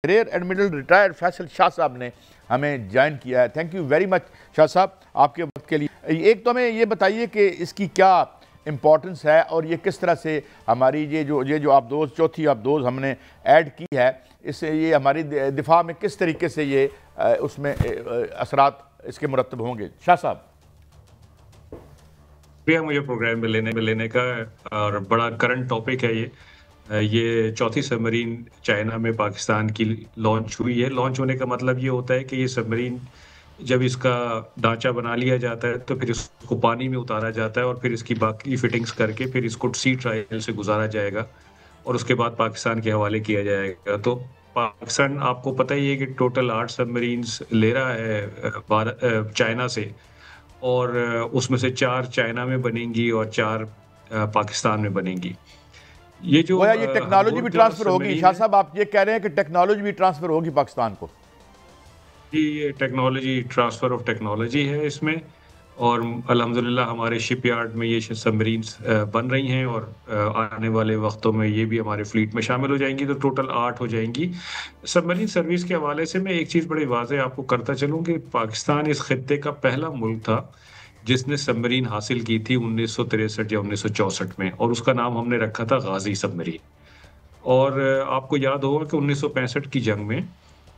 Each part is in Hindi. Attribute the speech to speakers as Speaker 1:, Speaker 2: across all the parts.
Speaker 1: Rare admiral retired Faisal Shah साहब ने हमें ज्वाइन किया है। Thank you very much Shah साहब आपके वक्त के लिए। एक तो हमें ये बताइए कि इसकी क्या इम्पोर्टेंस है और ये किस तरह से हमारी ये जो आबदोज़ चौथी आबदोज़ हमने ऐड की है, इससे ये हमारी दिफा में किस तरीके से ये उसमें असरात इसके मुरतब होंगे। शाह साहब।
Speaker 2: शुक्रिया मुझे प्रोग्राम में लेने का, और बड़ा करंट टॉपिक है ये चौथी सबमरीन चाइना में पाकिस्तान की लॉन्च हुई है। लॉन्च होने का मतलब ये होता है कि ये सबमरीन जब इसका ढांचा बना लिया जाता है तो फिर इसको पानी में उतारा जाता है और फिर इसकी बाकी फिटिंग्स करके फिर इसको सी ट्रायल से गुजारा जाएगा और उसके बाद पाकिस्तान के हवाले किया जाएगा। तो पाकिस्तान, आपको पता ही है कि टोटल 8 सबमरीन्स ले रहा है चाइना से, और उसमें से 4 चाइना में बनेंगी और 4 पाकिस्तान में बनेंगी। ये
Speaker 1: टेक्नोलॉजी भी ट्रांसफर होगी। शाह साहब, आप ये कह रहे हैं कि टेक्नोलॉजी भी ट्रांसफर होगी पाकिस्तान को?
Speaker 2: ये टेक्नोलॉजी, ट्रांसफर ऑफ टेक्नोलॉजी है इसमें, और अल्हम्दुलिल्लाह हमारे शिपयार्ड में ये सबमरीन्स बन रही हैं और आने वाले वक्तों में ये भी हमारे फ्लीट में शामिल हो जाएंगी, तो टोटल 8 हो जाएंगी। सबमरीन सर्विस के हवाले से मैं एक चीज़ बड़ी वाज़ेह आपको करता चलूँ कि पाकिस्तान इस खित्ते का पहला मुल्क था जिसने सबमरीन हासिल की थी 1963 या 1964 में, और उसका नाम हमने रखा था गाजी सबमरीन। और आपको याद होगा कि 1965 की जंग में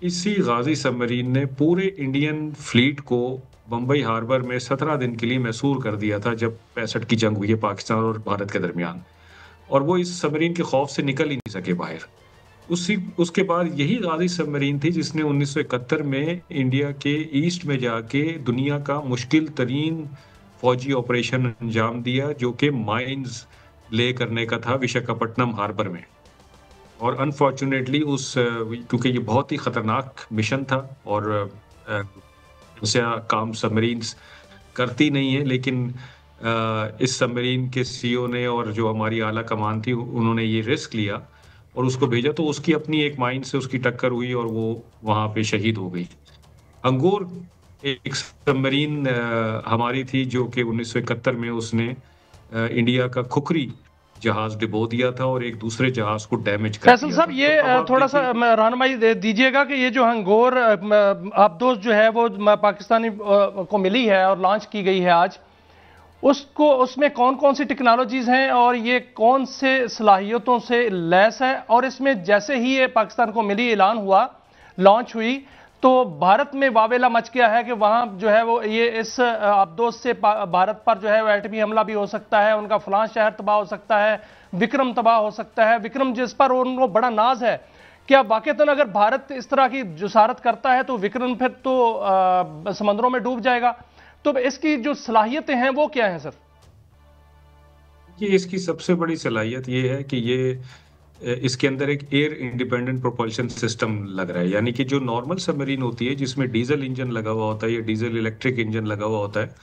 Speaker 2: इसी गाजी सबमरीन ने पूरे इंडियन फ्लीट को बम्बई हार्बर में 17 दिन के लिए मैसूर कर दिया था, जब 65 की जंग हुई है पाकिस्तान और भारत के दरमियान, और वो इस सबमरीन के खौफ से निकल ही नहीं सके बाहर। उसके बाद यही गाजी सबमरीन थी जिसने 1971 में इंडिया के ईस्ट में जाके दुनिया का मुश्किल तरीन फौजी ऑपरेशन अंजाम दिया, जो कि माइंस ले करने का था विशाखापट्टनम हार्बर में। और अनफॉर्चुनेटली क्योंकि ये बहुत ही खतरनाक मिशन था और उसे काम सबमरीन्स करती नहीं है, लेकिन इस सबमरीन के सीईओ ने और जो हमारी आला कमान थी उन्होंने ये रिस्क लिया और उसको भेजा, तो उसकी अपनी एक माइन से उसकी टक्कर हुई और वो वहाँ पे शहीद हो गई। अंगूर एक सबमरीन हमारी थी जो कि 1971 में उसने इंडिया का खुखरी जहाज डिबो दिया था और एक दूसरे जहाज को डैमेज कर दिया।
Speaker 3: फैसल साहब, ये तो थोड़ा सा रहनुमाई दीजिएगा कि ये जो हंगोर आबदोज़ जो है वो पाकिस्तानी को मिली है और लॉन्च की गई है आज, उसमें कौन कौन सी टेक्नोलॉजीज हैं और ये कौन से सलाहियतों से लैस है, और इसमें जैसे ही ये पाकिस्तान को मिली, ऐलान हुआ, लॉन्च हुई, तो भारत में वावेला मच गया है कि वहां जो है वो ये इस आबदोज़ से भारत पर जो है वो एटमी हमला भी हो सकता है, उनका फलां शहर तबाह हो सकता है, विक्रम तबाह हो सकता है, विक्रम जिस पर उनको बड़ा नाज है। क्या वाकईतन अगर भारत इस तरह की जुसारत करता है तो विक्रम फिर तो समंदरों में डूब जाएगा? तो इसकी जो सलाहियतें हैं वो क्या हैं सर?
Speaker 2: ये इसकी सबसे बड़ी सलाहियत ये है कि ये इसके अंदर एक एयर इंडिपेंडेंट प्रोपल्शन सिस्टम लग रहा है, यानी कि जो नॉर्मल सबमरीन होती है जिसमें डीजल इंजन लगा हुआ होता है या डीजल इलेक्ट्रिक इंजन लगा हुआ होता है,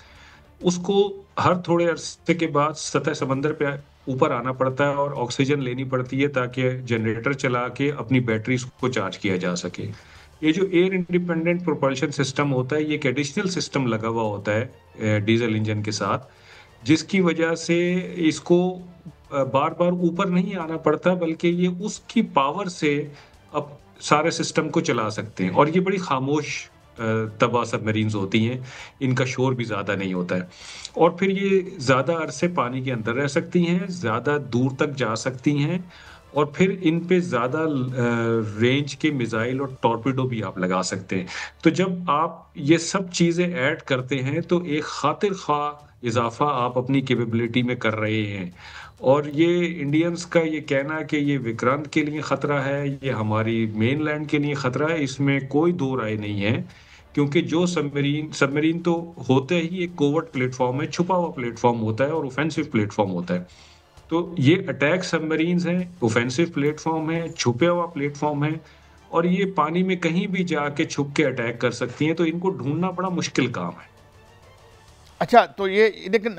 Speaker 2: उसको हर थोड़े अरसे के बाद सतह समंदर पे ऊपर आना पड़ता है और ऑक्सीजन लेनी पड़ती है ताकि जनरेटर चला के अपनी बैटरीज को चार्ज किया जा सके। ये जो एयर इंडिपेंडेंट प्रोपल्शन सिस्टम होता है, ये एक एडिशनल सिस्टम लगा हुआ होता है डीजल इंजन के साथ, जिसकी वजह से इसको बार बार ऊपर नहीं आना पड़ता, बल्कि ये उसकी पावर से अब सारे सिस्टम को चला सकते हैं। और ये बड़ी खामोश तबाह सबमरीन्स होती हैं, इनका शोर भी ज़्यादा नहीं होता है, और फिर ये ज़्यादा अरसे पानी के अंदर रह सकती हैं, ज़्यादा दूर तक जा सकती हैं, और फिर इन पे ज़्यादा रेंज के मिसाइल और टॉर्पीडो भी आप लगा सकते हैं। तो जब आप ये सब चीज़ें ऐड करते हैं तो एक खातिर ख्वाह इजाफा आप अपनी कैपेबिलिटी में कर रहे हैं। और ये इंडियंस का ये कहना कि ये विक्रांत के लिए ख़तरा है, ये हमारी मेनलैंड के लिए ख़तरा है, इसमें कोई दो राय नहीं है, क्योंकि जो सबमरीन तो होते ही एक कोवर्ट प्लेटफॉर्म है, छुपा हुआ प्लेटफॉर्म होता है और ऑफेंसिव प्लेटफॉर्म होता है। तो ये अटैक सबमरीन्स हैं, ऑफेंसिव प्लेटफॉर्म है, छुपे हुआ प्लेटफॉर्म है, और ये पानी में कहीं भी जाके छुप के अटैक कर सकती हैं, तो इनको ढूंढना बड़ा मुश्किल काम है।
Speaker 1: अच्छा, तो ये लेकिन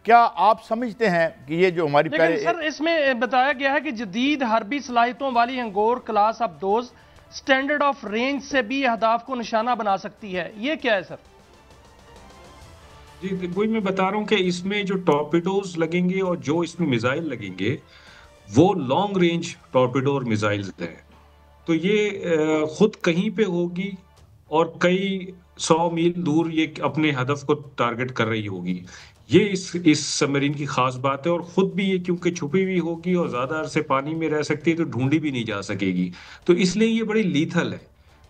Speaker 1: क्या आप समझते हैं कि ये जो हमारी
Speaker 3: लेकिन सर इसमें बताया गया है कि जदीद हर्बी सलाहियतों वाली हंगोर क्लास आबदोज़ स्टैंडर्ड ऑफ रेंज से भी अहदाफ को निशाना बना सकती है, ये क्या है सर?
Speaker 2: जी, वही मैं बता रहा हूँ कि इसमें जो टॉर्पीडोज लगेंगे और जो इसमें मिसाइल लगेंगे वो लॉन्ग रेंज टॉर्पीडो और मिसाइल्स हैं, तो ये खुद कहीं पे होगी और कई 100 मील दूर ये अपने हदफ को टारगेट कर रही होगी। ये इस सबमरीन की खास बात है, और खुद भी ये क्योंकि छुपी हुई होगी और ज्यादा अरसे पानी में रह सकती है तो ढूंढी भी नहीं जा सकेगी, तो इसलिए ये बड़ी लीथल है,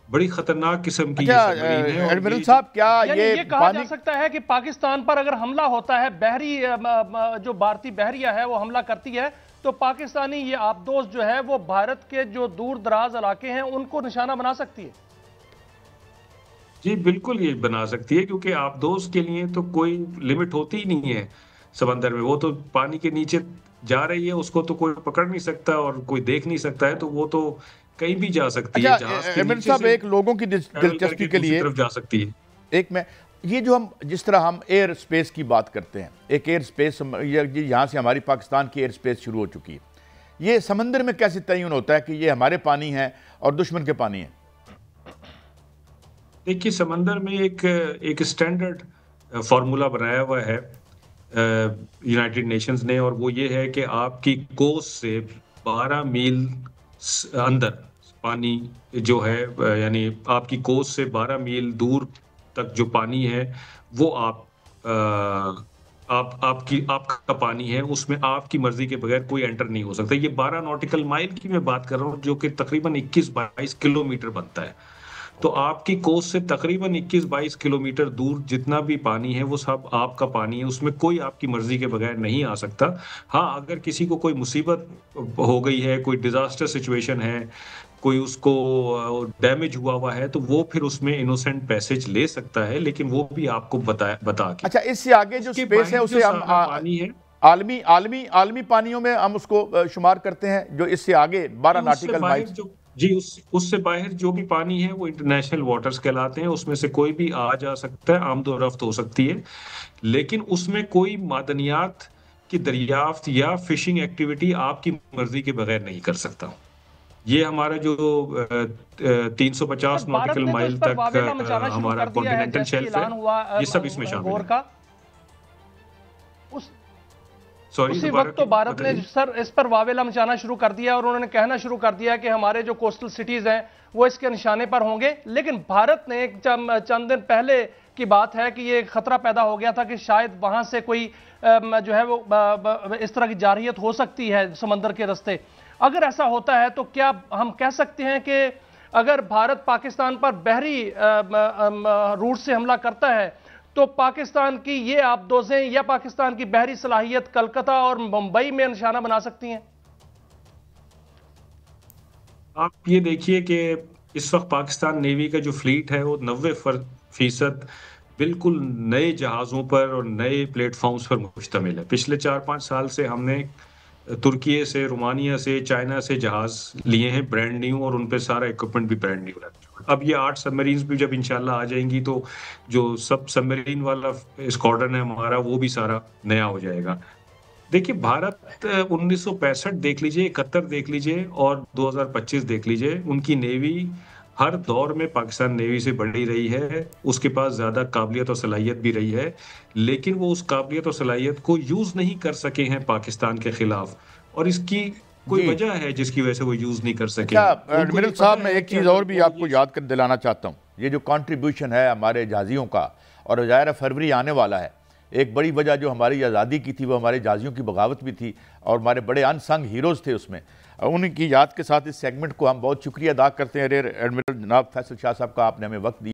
Speaker 2: बड़ी खतरनाक किस्म की ये सबमरीन है। और
Speaker 1: एडमिरल साहब, क्या
Speaker 3: ये कहा जा सकता है कि पाकिस्तान पर अगर हमला होता है, बहरी जो भारतीय बहरिया है वो हमला करती है, तो पाकिस्तानी ये आबदोज जो है वो भारत के जो दूर दराज इलाके हैं उनको निशाना बना सकती है?
Speaker 2: जी बिल्कुल ये बना सकती है, क्योंकि आबदोज के लिए तो कोई लिमिट होती ही नहीं है समंदर में। वो तो पानी के नीचे जा रही है, उसको तो कोई पकड़ नहीं सकता और कोई देख नहीं सकता है, तो वो तो कहीं भी जा सकती है। जहाज के नीचे
Speaker 1: साहब,
Speaker 2: से
Speaker 1: एक लोगों की दिलचस्पी के लिए
Speaker 2: तरफ जा सकती है।
Speaker 1: एक मैं ये जो हम जिस तरह हम एयर स्पेस की बात करते हैं, एक एयर स्पेस यहाँ से हमारी पाकिस्तान की एयर स्पेस शुरू हो चुकी है, ये समंदर में कैसे तयन होता है कि ये हमारे पानी है और दुश्मन के पानी है?
Speaker 2: देखिए, समंदर में एक स्टैंडर्ड फार्मूला बनाया हुआ है यूनाइटेड नेशंस ने, और वो ये है कि आपकी कोस्ट से 12 मील अंदर पानी जो है, यानी आपकी कोस्ट से 12 मील दूर तक जो पानी है वो आपका पानी है, उसमें आपकी मर्जी के बगैर कोई एंटर नहीं हो सकता। ये 12 नॉटिकल माइल की मैं बात कर रहा हूँ, जो कि तकरीबन 21-22 किलोमीटर बनता है। तो आपकी कोस्ट से तकरीबन 21-22 किलोमीटर दूर जितना भी पानी है वो सब आपका पानी है, उसमें कोई आपकी मर्जी के बगैर नहीं आ सकता। हाँ, अगर किसी को कोई मुसीबत हो गई है, कोई डिजास्टर सिचुएशन है, कोई उसको डैमेज हुआ है, तो वो फिर उसमें इनोसेंट पैसेज ले सकता है, लेकिन वो भी आपको बता के।
Speaker 1: अच्छा, इससे आगे जो स्पेस है उसे हम
Speaker 2: पानी है
Speaker 1: आलमी पानियों में हम उसको शुमार करते हैं, जो इससे आगे 12 नॉटिकल माइल।
Speaker 2: जी, उससे बाहर जो भी पानी है वो इंटरनेशनल वाटर्स कहलाते हैं, उसमें से कोई भी आ जा सकता है, आमदोरफ्त हो सकती है, लेकिन उसमें कोई मादनियात की दरियाफ्त या फिशिंग एक्टिविटी आपकी मर्जी के बगैर नहीं कर सकता। ये हमारा जो 350 नॉटिकल माइल तक हमारा कॉन्टिनेंटल शेल्फ है, ये सब इसमें शामिल है।
Speaker 3: उसी वक्त तो भारत ने सर इस पर वावेला मचाना शुरू कर दिया और उन्होंने कहना शुरू कर दिया कि हमारे जो कोस्टल सिटीज हैं वो इसके निशाने पर होंगे। लेकिन भारत ने चंद दिन पहले की बात है कि ये खतरा पैदा हो गया था कि शायद वहां से कोई जो है वो इस तरह की जारहियत हो सकती है समंदर के रास्ते। अगर ऐसा होता है तो क्या हम कह सकते हैं कि अगर भारत पाकिस्तान पर बहरी रूट से हमला करता है तो पाकिस्तान की ये आबदोजें या पाकिस्तान की बहरी सलाहियत कलकत्ता और मुंबई में निशाना बना सकती हैं?
Speaker 2: आप ये देखिए कि इस वक्त पाकिस्तान नेवी का जो फ्लीट है वो 90% बिल्कुल नए जहाज़ों पर और नए प्लेटफॉर्म्स पर मुश्तमिल है। पिछले 4-5 साल से हमने तुर्की से, रोमानिया से, चाइना से जहाज लिए हैं ब्रांड न्यू, और उन पे सारा इक्विपमेंट भी ब्रांड न्यू है। अब ये 8 सबमरीन्स भी जब इंशाल्लाह आ जाएंगी तो जो सब सबमरीन वाला स्क्वाड्रन है हमारा वो भी सारा नया हो जाएगा। देखिए, भारत 1965 देख लीजिए, 71 देख लीजिए और 2025 देख लीजिए, उनकी नेवी हर दौर में पाकिस्तान नेवी से बढ़ी रही है, उसके पास ज्यादा काबिलियत और सलाहियत भी रही है, लेकिन वो उस काबिलियत और सलाहियत को यूज नहीं कर सके हैं पाकिस्तान के खिलाफ, और इसकी कोई वजह है जिसकी वजह से वो यूज नहीं कर सके।
Speaker 1: एडमिरल साहब, मैं एक चीज़ और भी आपको याद कर दिलाना चाहता हूँ, ये जो कंट्रीब्यूशन है हमारे जहाजियों का, और ज़ाहिर फरवरी आने वाला है, एक बड़ी वजह जो हमारी आज़ादी की थी वो हमारे जहाजियों की बगावत भी थी, और हमारे बड़े अनसंग हीरोज़ थे उसमें। उनकी याद के साथ इस सेगमेंट को हम बहुत शुक्रिया अदा करते हैं। एडमिरल जनाब फैसल शाह साहब का आपने हमें वक्त दिया।